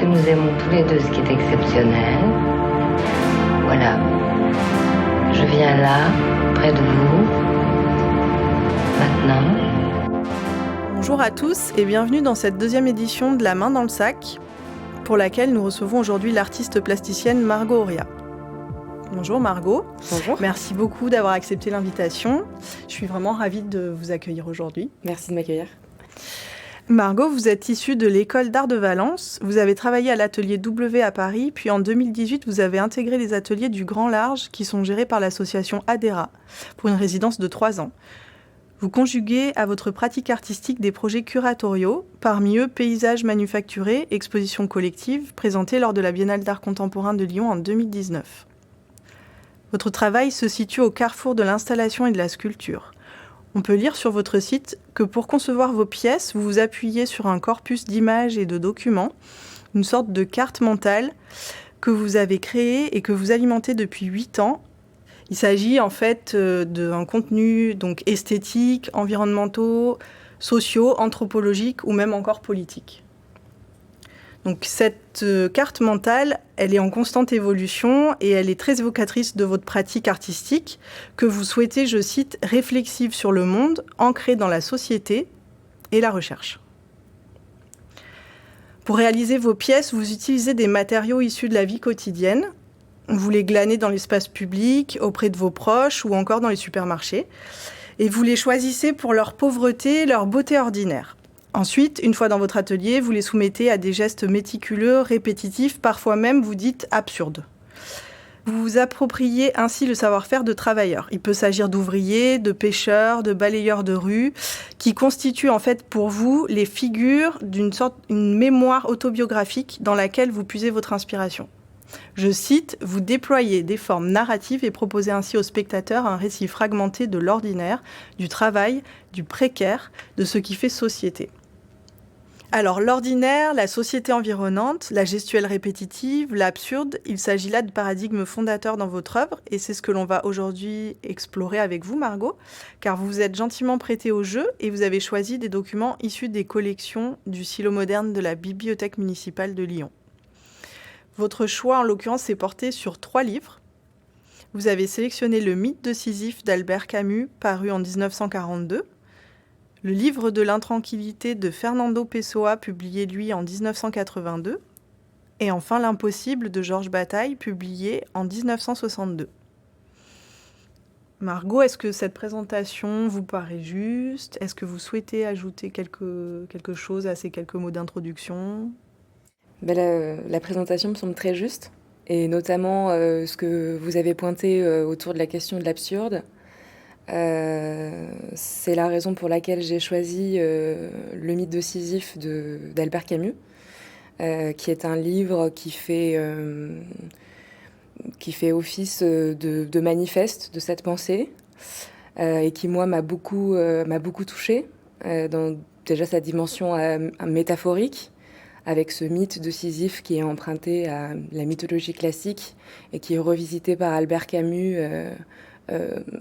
puisque nous aimons tous les deux ce qui est exceptionnel, voilà, je viens là, près de vous, maintenant. Bonjour à tous et bienvenue dans cette deuxième édition de La main dans le sac, pour laquelle nous recevons aujourd'hui l'artiste plasticienne Margot Oria. Bonjour Margot. Bonjour. Merci beaucoup d'avoir accepté l'invitation. Je suis vraiment ravie de vous accueillir aujourd'hui. Merci de m'accueillir. Margot, vous êtes issue de l'école d'art de Valence. Vous avez travaillé à l'atelier W à Paris, puis en 2018, vous avez intégré les ateliers du Grand Large qui sont gérés par l'association ADERA pour une résidence de 3 ans. Vous conjuguez à votre pratique artistique des projets curatoriaux, parmi eux Paysages manufacturés, exposition collective, présentée lors de la Biennale d'art contemporain de Lyon en 2019. Votre travail se situe au carrefour de l'installation et de la sculpture. On peut lire sur votre site que pour concevoir vos pièces, vous vous appuyez sur un corpus d'images et de documents, une sorte de carte mentale que vous avez créée et que vous alimentez depuis 8 ans. Il s'agit en fait d'un contenu donc esthétique, environnementaux, sociaux, anthropologiques ou même encore politiques. Donc cette carte mentale, elle est en constante évolution et elle est très évocatrice de votre pratique artistique que vous souhaitez, je cite, réflexive sur le monde, ancrée dans la société et la recherche. Pour réaliser vos pièces, vous utilisez des matériaux issus de la vie quotidienne. Vous les glanez dans l'espace public, auprès de vos proches ou encore dans les supermarchés. Et vous les choisissez pour leur pauvreté, leur beauté ordinaire. Ensuite, une fois dans votre atelier, vous les soumettez à des gestes méticuleux, répétitifs, parfois même, vous dites, absurdes. Vous vous appropriez ainsi le savoir-faire de travailleurs. Il peut s'agir d'ouvriers, de pêcheurs, de balayeurs de rue, qui constituent en fait pour vous les figures une mémoire autobiographique dans laquelle vous puisez votre inspiration. Je cite, « Vous déployez des formes narratives et proposez ainsi aux spectateurs un récit fragmenté de l'ordinaire, du travail, du précaire, de ce qui fait société. » Alors, l'ordinaire, la société environnante, la gestuelle répétitive, l'absurde, il s'agit là de paradigmes fondateurs dans votre œuvre et c'est ce que l'on va aujourd'hui explorer avec vous, Margot, car vous vous êtes gentiment prêtée au jeu et vous avez choisi des documents issus des collections du silo moderne de la Bibliothèque municipale de Lyon. Votre choix, en l'occurrence, s'est porté sur 3 livres. Vous avez sélectionné Le mythe de Sisyphe d'Albert Camus, paru en 1942, le livre de l'intranquillité de Fernando Pessoa, publié lui en 1982, et enfin L'impossible de Georges Bataille, publié en 1962. Margot, est-ce que cette présentation vous paraît juste ? Est-ce que vous souhaitez ajouter quelque chose à ces quelques mots d'introduction ? La présentation me semble très juste, et notamment ce que vous avez pointé autour de la question de l'absurde. C'est la raison pour laquelle j'ai choisi Le mythe de Sisyphe d'Albert Camus, qui est un livre qui fait office de manifeste de cette pensée, et qui, moi, m'a beaucoup touchée, dans déjà sa dimension métaphorique, avec ce mythe de Sisyphe qui est emprunté à la mythologie classique et qui est revisité par Albert Camus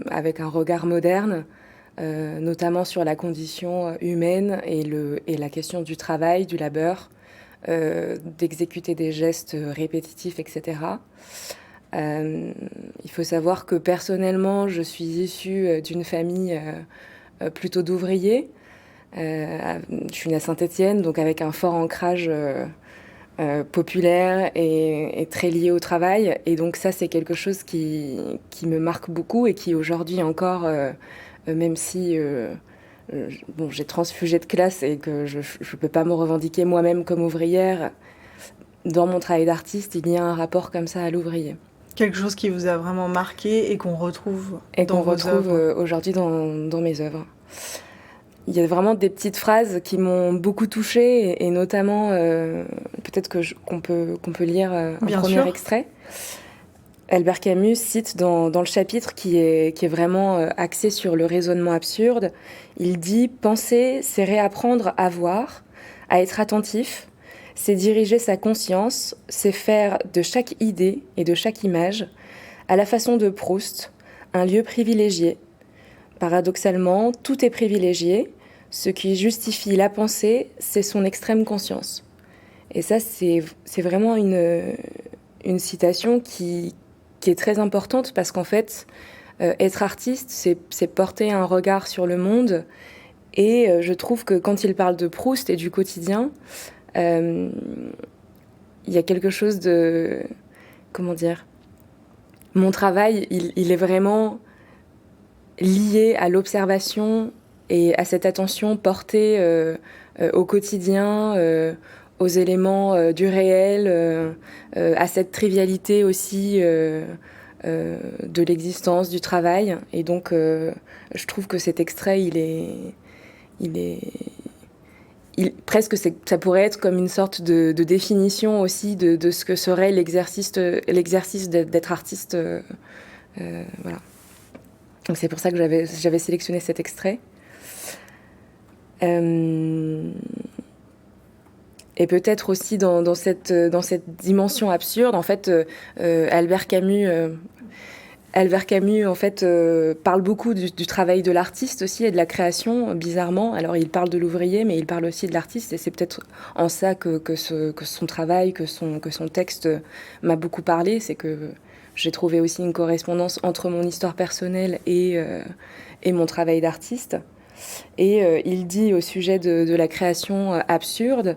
avec un regard moderne, notamment sur la condition humaine et la question du travail, du labeur, d'exécuter des gestes répétitifs, etc. Il faut savoir que personnellement, je suis issue d'une famille plutôt d'ouvriers. Je suis née à Saint-Étienne, donc avec un fort ancrage populaire et très lié au travail. Et donc ça, c'est quelque chose qui me marque beaucoup et qui aujourd'hui encore, même si j'ai transfugé de classe et que je ne peux pas me revendiquer moi-même comme ouvrière, dans mon travail d'artiste, il y a un rapport comme ça à l'ouvrier. Quelque chose qui vous a vraiment marqué et qu'on retrouve aujourd'hui dans mes œuvres. Il y a vraiment des petites phrases qui m'ont beaucoup touchée et notamment, peut-être qu'on peut lire un premier extrait. Albert Camus cite dans le chapitre qui est vraiment axé sur le raisonnement absurde, il dit « Penser, c'est réapprendre à voir, à être attentif, c'est diriger sa conscience, c'est faire de chaque idée et de chaque image, à la façon de Proust, un lieu privilégié. Paradoxalement, tout est privilégié. Ce qui justifie la pensée, c'est son extrême conscience. Et ça, c'est vraiment une citation qui est très importante parce qu'en fait, être artiste, c'est porter un regard sur le monde. Et je trouve que quand il parle de Proust et du quotidien, il y a quelque chose de... Comment dire ? Mon travail, il est vraiment lié à l'observation et à cette attention portée au quotidien, aux éléments du réel, à cette trivialité aussi de l'existence, du travail. Et donc, je trouve que cet extrait, presque ça pourrait être comme une sorte de définition aussi de ce que serait l'exercice d'être artiste. Voilà. Donc c'est pour ça que j'avais sélectionné cet extrait. Et peut-être aussi dans cette dimension absurde, en fait, Albert Camus en fait parle beaucoup du travail de l'artiste aussi et de la création, bizarrement. Alors il parle de l'ouvrier, mais il parle aussi de l'artiste, et c'est peut-être en ça que son travail, que son texte m'a beaucoup parlé. C'est que j'ai trouvé aussi une correspondance entre mon histoire personnelle et mon travail d'artiste. Et il dit au sujet de la création absurde,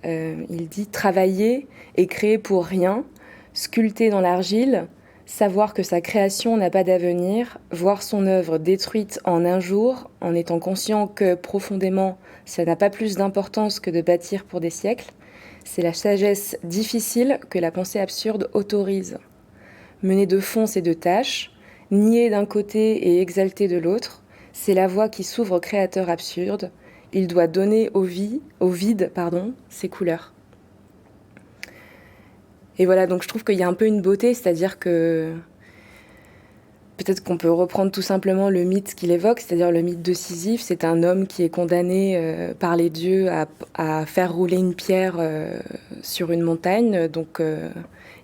il dit « Travailler et créer pour rien, sculpter dans l'argile, savoir que sa création n'a pas d'avenir, voir son œuvre détruite en un jour, en étant conscient que, profondément, ça n'a pas plus d'importance que de bâtir pour des siècles, c'est la sagesse difficile que la pensée absurde autorise. Mener de fond ces deux tâches, nier d'un côté et exalter de l'autre, c'est la voie qui s'ouvre au créateur absurde. Il doit donner au vide, ses couleurs. » Et voilà, donc je trouve qu'il y a un peu une beauté, c'est-à-dire que peut-être qu'on peut reprendre tout simplement le mythe qu'il évoque, c'est-à-dire le mythe de Sisyphe. C'est un homme qui est condamné par les dieux à faire rouler une pierre sur une montagne. Donc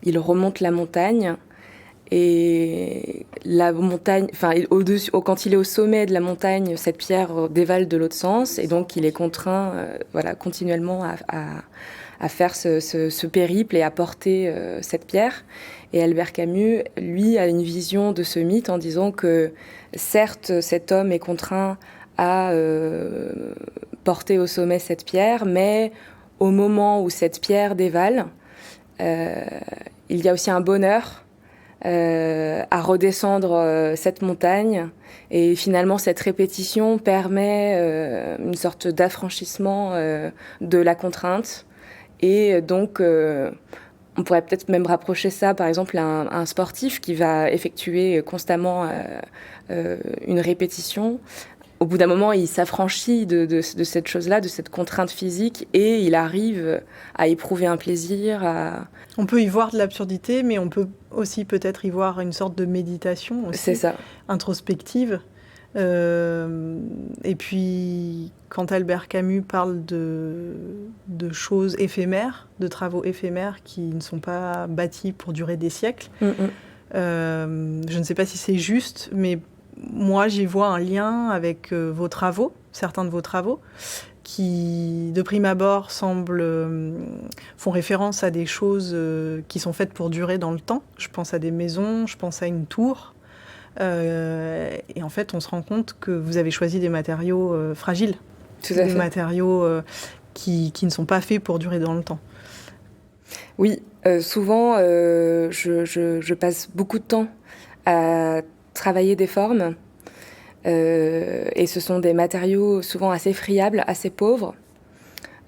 il remonte la montagne. Et la montagne, quand il est au sommet de la montagne, cette pierre dévale de l'autre sens, et donc il est contraint, continuellement à faire ce périple et à porter cette pierre. Et Albert Camus, lui, a une vision de ce mythe en disant que, certes, cet homme est contraint à porter au sommet cette pierre, mais au moment où cette pierre dévale, il y a aussi un bonheur à redescendre cette montagne, et finalement cette répétition permet une sorte d'affranchissement de la contrainte, et donc on pourrait peut-être même rapprocher ça par exemple à un sportif qui va effectuer constamment une répétition. Au bout d'un moment, il s'affranchit de cette chose-là, de cette contrainte physique, et il arrive à éprouver un plaisir. On peut y voir de l'absurdité, mais on peut aussi peut-être y voir une sorte de méditation aussi, c'est ça, introspective. Et puis, quand Albert Camus parle de choses éphémères, de travaux éphémères qui ne sont pas bâtis pour durer des siècles, je ne sais pas si c'est juste, mais moi, j'y vois un lien avec vos travaux, certains de vos travaux, qui, de prime abord, font référence à des choses qui sont faites pour durer dans le temps. Je pense à des maisons, je pense à une tour. Et en fait, on se rend compte que vous avez choisi des matériaux fragiles. Tout à fait. Des matériaux qui ne sont pas faits pour durer dans le temps. Oui, souvent, je passe beaucoup de temps à travailler des formes. Et ce sont des matériaux souvent assez friables, assez pauvres.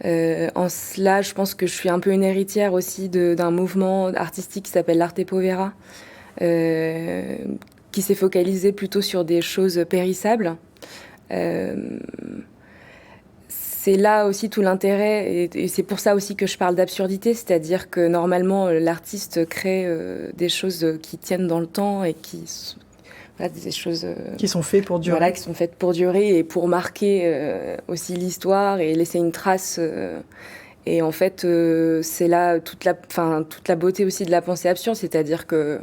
En cela, je pense que je suis un peu une héritière aussi d'un mouvement artistique qui s'appelle l'arte povera, qui s'est focalisé plutôt sur des choses périssables. C'est là aussi tout l'intérêt, et c'est pour ça aussi que je parle d'absurdité, c'est-à-dire que normalement l'artiste crée des choses qui tiennent dans le temps et des choses qui sont faites pour durer. Voilà, qui sont faites pour durer et pour marquer aussi l'histoire et laisser une trace. Et en fait, c'est là toute la beauté aussi de la pensée absurde, c'est-à-dire que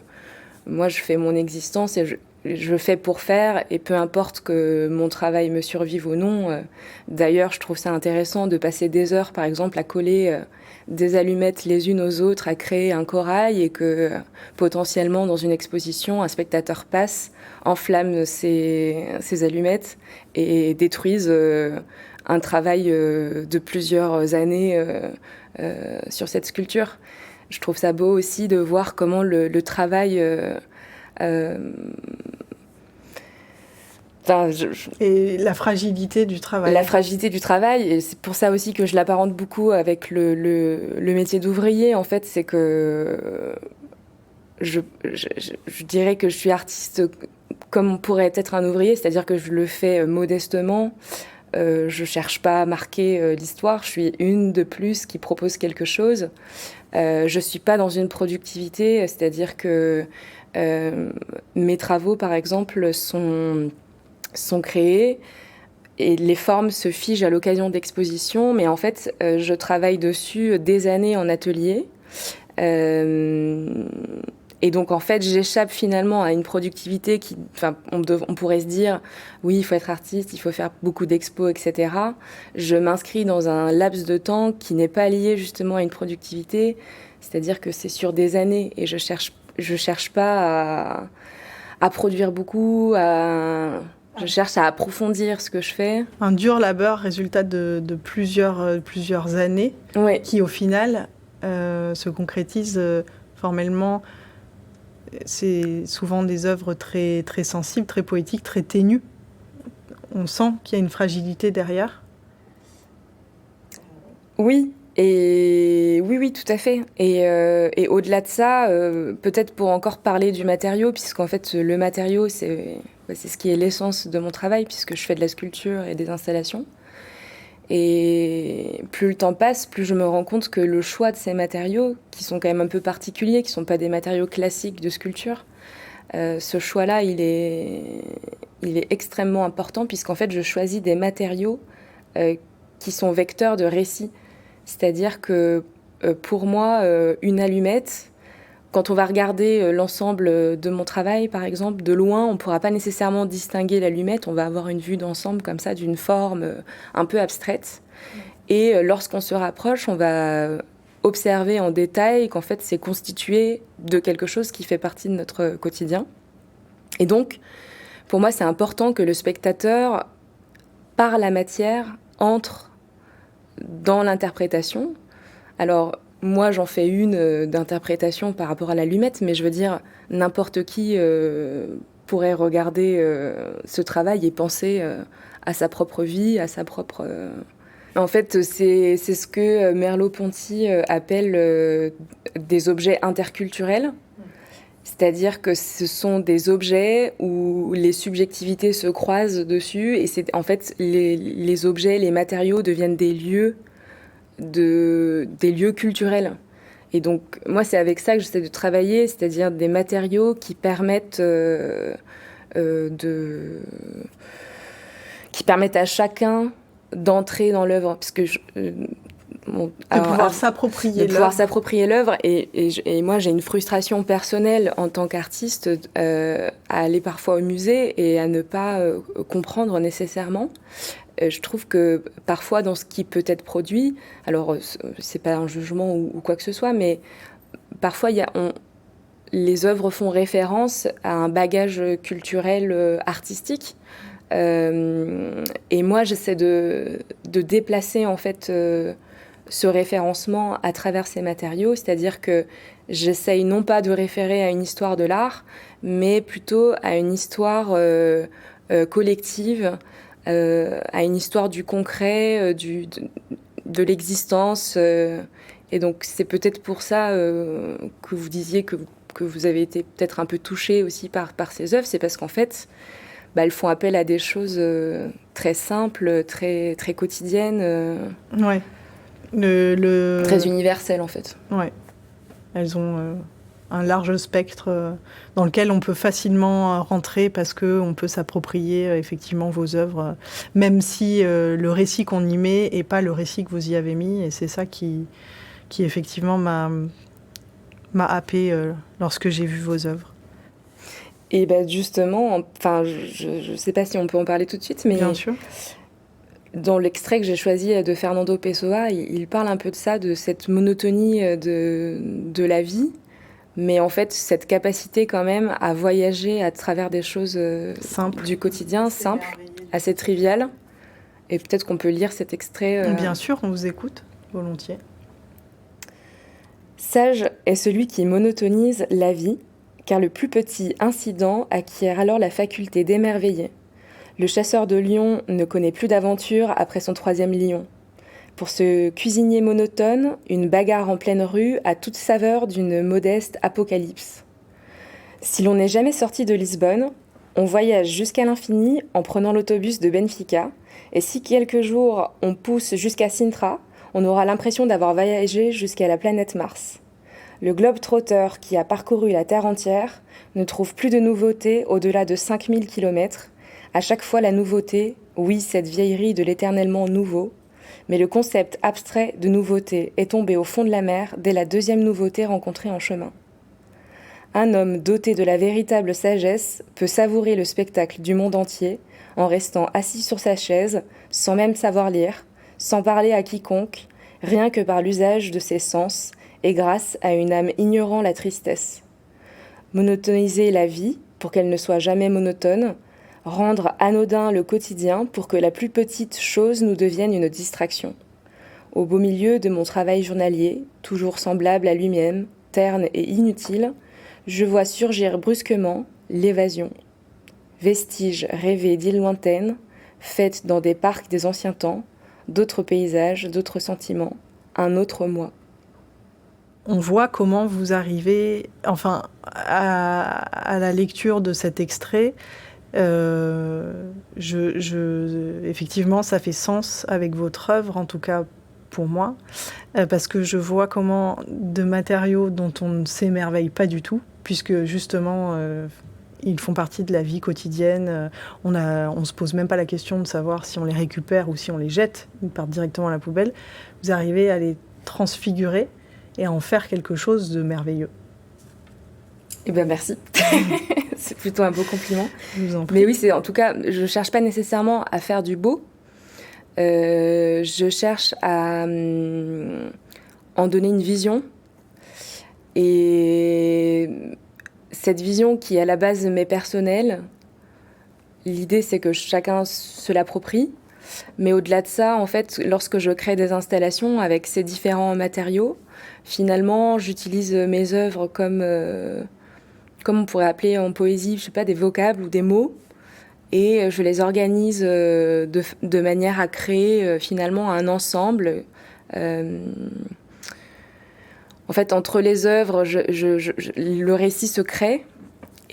moi, je fais mon existence et je fais pour faire, et peu importe que mon travail me survive ou non. D'ailleurs, je trouve ça intéressant de passer des heures, par exemple, à coller des allumettes les unes aux autres, à créer un corail, et que potentiellement, dans une exposition, un spectateur passe, enflamme ces allumettes et détruise un travail de plusieurs années sur cette sculpture. Je trouve ça beau aussi de voir comment le travail... Et la fragilité du travail. La fragilité du travail, et c'est pour ça aussi que je l'apparente beaucoup avec le métier d'ouvrier. En fait, c'est que je dirais que je suis artiste comme pourrait être un ouvrier, c'est-à-dire que je le fais modestement. Je cherche pas à marquer l'histoire. Je suis une de plus qui propose quelque chose. Je suis pas dans une productivité, c'est-à-dire que mes travaux, par exemple, sont créés et les formes se figent à l'occasion d'expositions, mais en fait, je travaille dessus des années en atelier. Et donc, en fait, j'échappe finalement à une productivité qui... Enfin, on pourrait se dire, oui, il faut être artiste, il faut faire beaucoup d'expos, etc. Je m'inscris dans un laps de temps qui n'est pas lié justement à une productivité, c'est-à-dire que c'est sur des années, et je cherche pas à produire beaucoup, je cherche à approfondir ce que je fais. Un dur labeur, résultat de plusieurs années, Ouais. qui au final se concrétise formellement. C'est souvent des œuvres très, très sensibles, très poétiques, très ténues. On sent qu'il y a une fragilité derrière. Oui, et oui, tout à fait. Et au-delà de ça, peut-être pour encore parler du matériau, puisqu'en fait, le matériau, c'est ce qui est l'essence de mon travail, puisque je fais de la sculpture et des installations. Et plus le temps passe, plus je me rends compte que le choix de ces matériaux, qui sont quand même un peu particuliers, qui ne sont pas des matériaux classiques de sculpture, ce choix-là, il est extrêmement important, puisqu'en fait, je choisis des matériaux qui sont vecteurs de récits. C'est-à-dire que pour moi, une allumette, quand on va regarder l'ensemble de mon travail, par exemple, de loin, on ne pourra pas nécessairement distinguer l'allumette. On va avoir une vue d'ensemble comme ça, d'une forme un peu abstraite. Et lorsqu'on se rapproche, on va observer en détail qu'en fait, c'est constitué de quelque chose qui fait partie de notre quotidien. Et donc, pour moi, c'est important que le spectateur, par la matière, entre dans l'interprétation. Alors, moi, j'en fais une d'interprétation par rapport à l'allumette, mais je veux dire, n'importe qui pourrait regarder ce travail et penser à sa propre vie, à sa propre... En fait, c'est ce que Merleau-Ponty appelle des objets interculturels. C'est-à-dire que ce sont des objets où les subjectivités se croisent dessus, et c'est en fait les objets, les matériaux deviennent des lieux culturels. Et donc moi c'est avec ça que j'essaie de travailler, c'est-à-dire des matériaux qui permettent à chacun d'entrer dans l'œuvre, parce que pouvoir s'approprier l'œuvre. Et moi, j'ai une frustration personnelle en tant qu'artiste à aller parfois au musée et à ne pas comprendre nécessairement. Je trouve que parfois, dans ce qui peut être produit, alors c'est pas un jugement ou quoi que ce soit, mais parfois, les œuvres font référence à un bagage culturel artistique. Et moi, j'essaie de déplacer en fait ce référencement à travers ces matériaux, c'est-à-dire que j'essaye non pas de référer à une histoire de l'art, mais plutôt à une histoire collective, à une histoire du concret, de l'existence. Et donc c'est peut-être pour ça que vous disiez que vous avez été peut-être un peu touché aussi par ces œuvres, c'est parce qu'en fait, elles font appel à des choses très simples, très, très quotidiennes. Ouais. Très universelles, en fait. Ouais. Elles ont un large spectre dans lequel on peut facilement rentrer parce qu'on peut s'approprier effectivement vos œuvres, même si le récit qu'on y met n'est pas le récit que vous y avez mis. Et c'est ça qui effectivement m'a happé lorsque j'ai vu vos œuvres. Et ben justement, enfin, je sais pas si on peut en parler tout de suite, mais Bien sûr. dans l'extrait que j'ai choisi de Fernando Pessoa, il parle un peu de ça, de cette monotonie de la vie, mais en fait, cette capacité quand même à voyager à travers des choses Simple. du quotidien, simples, assez triviales. Et peut-être qu'on peut lire cet extrait. Bien sûr, on vous écoute, volontiers. Sage est celui qui monotonise la vie, car le plus petit incident acquiert alors la faculté d'émerveiller. Le chasseur de lions ne connaît plus d'aventure après son 3e lion. Pour ce cuisinier monotone, une bagarre en pleine rue a toute saveur d'une modeste apocalypse. Si l'on n'est jamais sorti de Lisbonne, on voyage jusqu'à l'infini en prenant l'autobus de Benfica, et si quelques jours on pousse jusqu'à Sintra, on aura l'impression d'avoir voyagé jusqu'à la planète Mars. Le globe-trotter qui a parcouru la Terre entière ne trouve plus de nouveautés au-delà de 5000 km. À chaque fois la nouveauté, oui, cette vieillerie de l'éternellement nouveau, mais le concept abstrait de nouveauté est tombé au fond de la mer dès la 2e nouveauté rencontrée en chemin. Un homme doté de la véritable sagesse peut savourer le spectacle du monde entier en restant assis sur sa chaise, sans même savoir lire, sans parler à quiconque, rien que par l'usage de ses sens et grâce à une âme ignorant la tristesse. Monotoniser la vie pour qu'elle ne soit jamais monotone, rendre anodin le quotidien pour que la plus petite chose nous devienne une distraction. Au beau milieu de mon travail journalier, toujours semblable à lui-même, terne et inutile, je vois surgir brusquement l'évasion. Vestiges rêvés d'îles lointaines, faites dans des parcs des anciens temps, d'autres paysages, d'autres sentiments, un autre moi. On voit comment vous arrivez, enfin, à la lecture de cet extrait. Effectivement, ça fait sens avec votre œuvre, en tout cas pour moi, parce que je vois comment de matériaux dont on ne s'émerveille pas du tout, puisque justement ils font partie de la vie quotidienne, on se pose même pas la question de savoir si on les récupère ou si on les jette, ils partent directement à la poubelle. Vous arrivez à les transfigurer et à en faire quelque chose de merveilleux. Eh bien, merci. C'est plutôt un beau compliment. Je vous en prie. Mais oui, en tout cas, je ne cherche pas nécessairement à faire du beau. Je cherche à en donner une vision. Et cette vision qui, à la base, m'est personnelle, l'idée, c'est que chacun se l'approprie. Mais au-delà de ça, en fait, lorsque je crée des installations avec ces différents matériaux, finalement, j'utilise mes œuvres comme on pourrait appeler en poésie, je sais pas, des vocables ou des mots, et je les organise de manière à créer finalement un ensemble. En fait, entre les œuvres, le récit se crée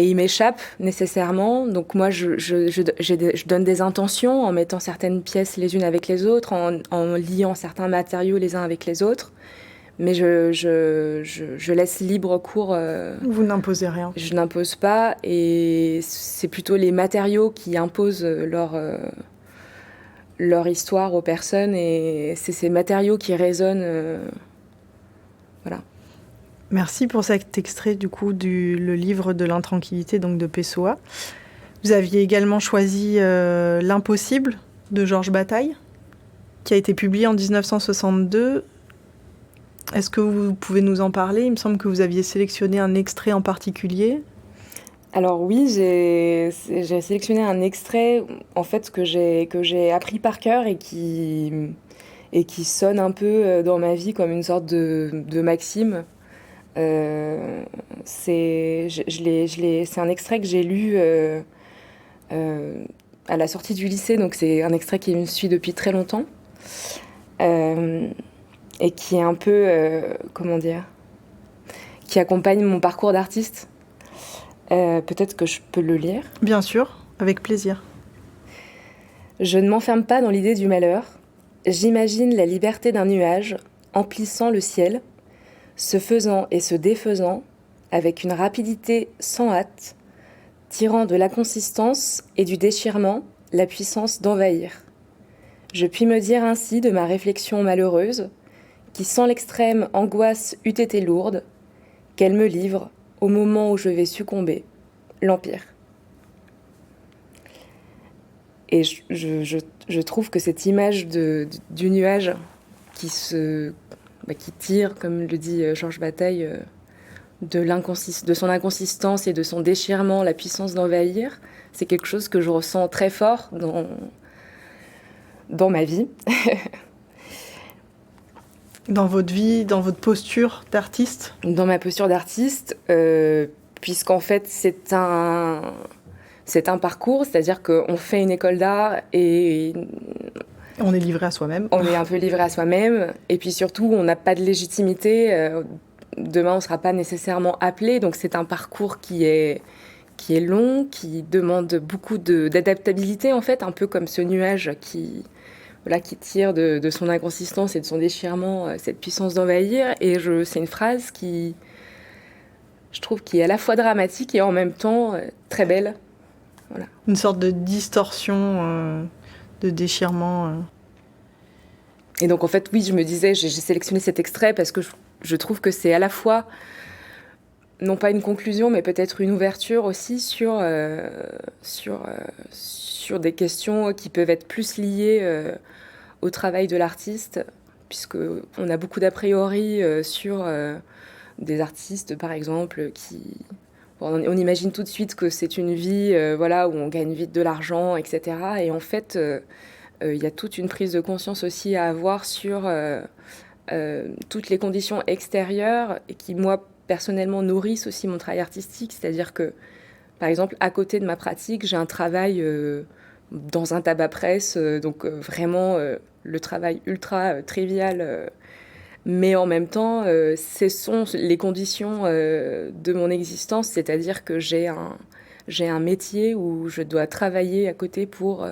et il m'échappe nécessairement. Donc moi, je donne des intentions en mettant certaines pièces les unes avec les autres, en liant certains matériaux les uns avec les autres. Mais je laisse libre cours. Vous n'imposez rien. Je n'impose pas, et c'est plutôt les matériaux qui imposent leur histoire aux personnes, et c'est ces matériaux qui résonnent. Voilà. Merci pour cet extrait du coup le livre de l'intranquillité, donc de Pessoa. Vous aviez également choisi L'Impossible de Georges Bataille, qui a été publié en 1962. Est-ce que vous pouvez nous en parler ? Il me semble que vous aviez sélectionné un extrait en particulier. Alors oui, j'ai sélectionné un extrait en fait que j'ai appris par cœur et qui sonne un peu dans ma vie comme une sorte de maxime. C'est un extrait que j'ai lu à la sortie du lycée, donc c'est un extrait qui me suit depuis très longtemps. Et qui est un peu, qui accompagne mon parcours d'artiste. Peut-être que je peux le lire. Bien sûr, avec plaisir. Je ne m'enferme pas dans l'idée du malheur. J'imagine la liberté d'un nuage, emplissant le ciel, se faisant et se défaisant, avec une rapidité sans hâte, tirant de la consistance et du déchirement la puissance d'envahir. Je puis me dire ainsi de ma réflexion malheureuse, qui sans l'extrême angoisse eût été lourde, qu'elle me livre, au moment où je vais succomber, l'Empire. Et je trouve que cette image du nuage qui tire, comme le dit Georges Bataille, de son inconsistance et de son déchirement, la puissance d'envahir, c'est quelque chose que je ressens très fort dans ma vie. Dans votre vie, dans votre posture d'artiste ? Dans ma posture d'artiste, puisqu'en fait c'est un parcours, c'est-à-dire qu'on fait une école d'art et on est livré à soi-même. On est un peu livré à soi-même, et puis surtout on n'a pas de légitimité. Demain on ne sera pas nécessairement appelé, donc c'est un parcours qui est long, qui demande beaucoup d'adaptabilité en fait, un peu comme ce nuage qui tire de son inconsistance et de son déchirement cette puissance d'envahir. Et c'est une phrase qui, je trouve, qui est à la fois dramatique et en même temps très belle. Voilà. Une sorte de distorsion, de déchirement. Et donc en fait, oui, je me disais, j'ai sélectionné cet extrait parce que je trouve que c'est à la fois, non pas une conclusion, mais peut-être une ouverture aussi sur des questions qui peuvent être plus liées au travail de l'artiste, puisqu'on a beaucoup d'a priori sur des artistes, par exemple, on imagine tout de suite que c'est une vie où on gagne vite de l'argent, etc. Et en fait, il y a toute une prise de conscience aussi à avoir sur toutes les conditions extérieures et qui, moi, personnellement, nourrissent aussi mon travail artistique. C'est-à-dire que, par exemple, à côté de ma pratique, j'ai un travail dans un tabac-presse, donc vraiment le travail ultra trivial, mais en même temps, ce sont les conditions de mon existence, c'est-à-dire que j'ai un métier où je dois travailler à côté pour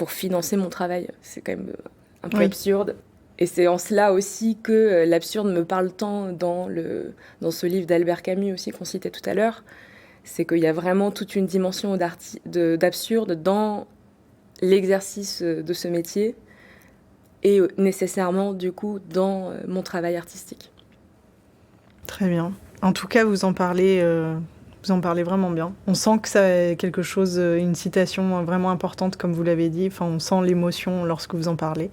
financer mon travail. C'est quand même un peu absurde. Et c'est en cela aussi que l'absurde me parle tant dans ce livre d'Albert Camus aussi qu'on citait tout à l'heure. C'est qu'il y a vraiment toute une dimension d'absurde dans l'exercice de ce métier et nécessairement, du coup, dans mon travail artistique. Très bien. En tout cas, vous en parlez vraiment bien. On sent que ça est quelque chose, une citation vraiment importante, comme vous l'avez dit. Enfin, on sent l'émotion lorsque vous en parlez.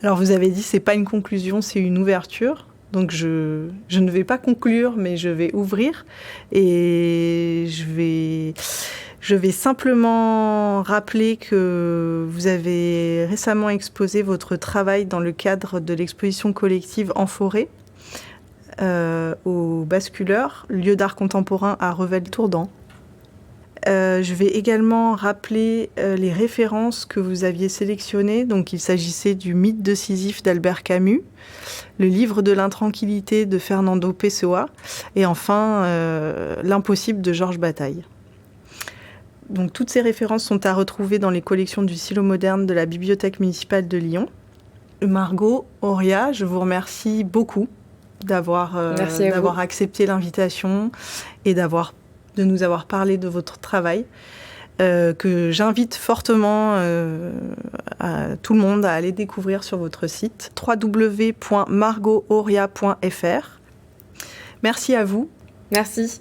Alors, vous avez dit, c'est pas une conclusion, c'est une ouverture. Donc, je ne vais pas conclure, mais je vais ouvrir. Et je vais simplement rappeler que vous avez récemment exposé votre travail dans le cadre de l'exposition collective En Forêt, au Basculeur, lieu d'art contemporain à Revel-Tourdan. Je vais également rappeler les références que vous aviez sélectionnées. Donc, il s'agissait du Mythe de Sisyphe d'Albert Camus, le livre de l'intranquillité de Fernando Pessoa et enfin L'impossible de Georges Bataille. Donc, toutes ces références sont à retrouver dans les collections du Silo moderne de la Bibliothèque municipale de Lyon. Margot, Auria, je vous remercie beaucoup d'avoir accepté l'invitation et de nous avoir parlé de votre travail, que j'invite fortement à tout le monde à aller découvrir sur votre site www.margotauria.fr. Merci à vous. Merci.